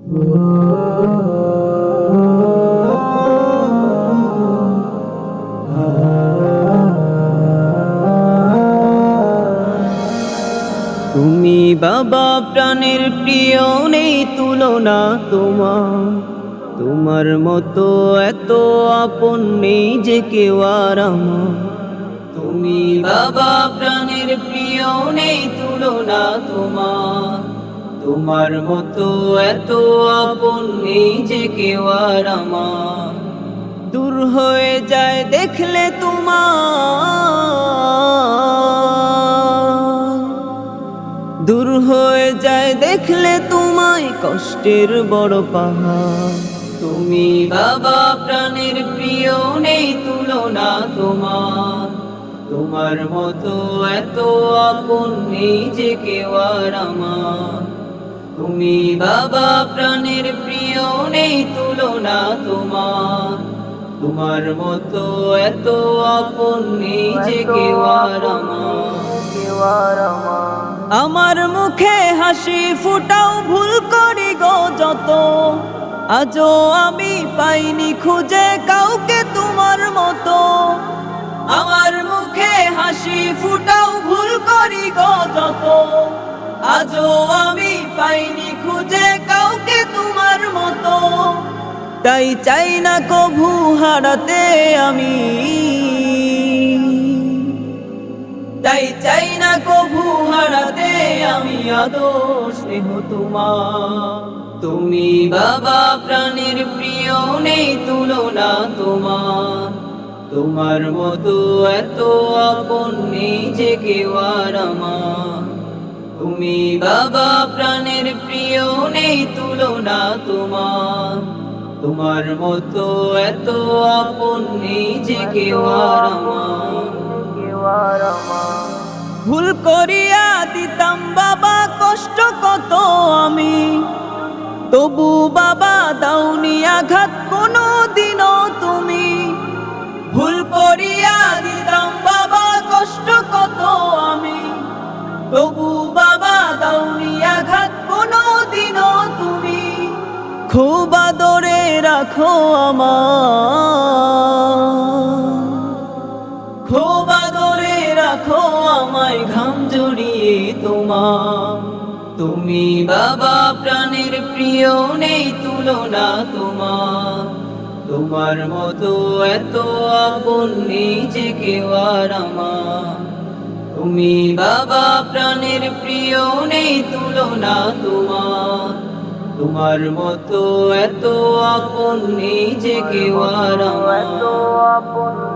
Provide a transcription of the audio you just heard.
তুমি বাবা প্রাণের প্রিয়, নেই তুলনা তোমার। তোমার মতো এত আপন নেই যে কেউ আর আমার। তুমি বাবা প্রাণের প্রিয়, নেই তুলনা তোমার। তোমার মতো এত আপন নেই যে কেউ আর আমার। দূর হয়ে যায় দেখলে তোমার, দূর হয়ে যায় দেখলে তোমায় কষ্টের বড় পাহাড়। তুমি বাবা প্রাণের প্রিয়, নেই তুলনা তোমার। তোমার মতো এত আপন নেই যে কেউ আর আমার। তুমি বাবা প্রাণের প্রিয়, নেই তুলনা তোমার। তোমার মতো এত আপন নেই যে কেউ আর আমার। আমার মুখে হাসি ফুটাও ভুল করি গো যত, আজও আমি পাইনি খুঁজে কাউকে তোমার মতো। আমার মুখে হাসি ফুটাও ভুল করি গো যত, আজও আমি পাইনি খুঁজে কাউকে তোমার মতো। তাই চাই না কভু হারাতে আমি, তাই চাই না কভু হারাতে আমি আদর স্নেহ তোমার। তুমি বাবা প্রাণের প্রিয়, নেই তুলনা তোমার। তোমার মতো এত আপন নেই যে কেউ আর আমার। তুমি বাবা প্রাণের প্রিয়, নেই তুলনা তোমার। তোমার মতো এত আপন নেই যে কেউ আর আমার। ভুল করিয়া দিতাম বাবা কষ্ট কত আমি, তবু বাবা দাওনি আঘাত কোনো দিনও তুমি। ভুল করিয়া দিতাম বাবা কষ্ট কত আমি, তবু বাবা দাওনি আঘাত কোনো দিনও তুমি। খুব আদরে রাখো আমার, খুব আদরে রাখো আমায় ঘাম জড়িয়ে তোমার। তুমি বাবা প্রাণের প্রিয়, নেই তুলনা তোমার। তোমার মতো এত আপন নেই যে কেউ আর আমার। তুমি বাবা প্রাণের প্রিয়, নেই তুলনা তোমার। তোমার মতো এত আপন নেই যে কেউ আর আমার।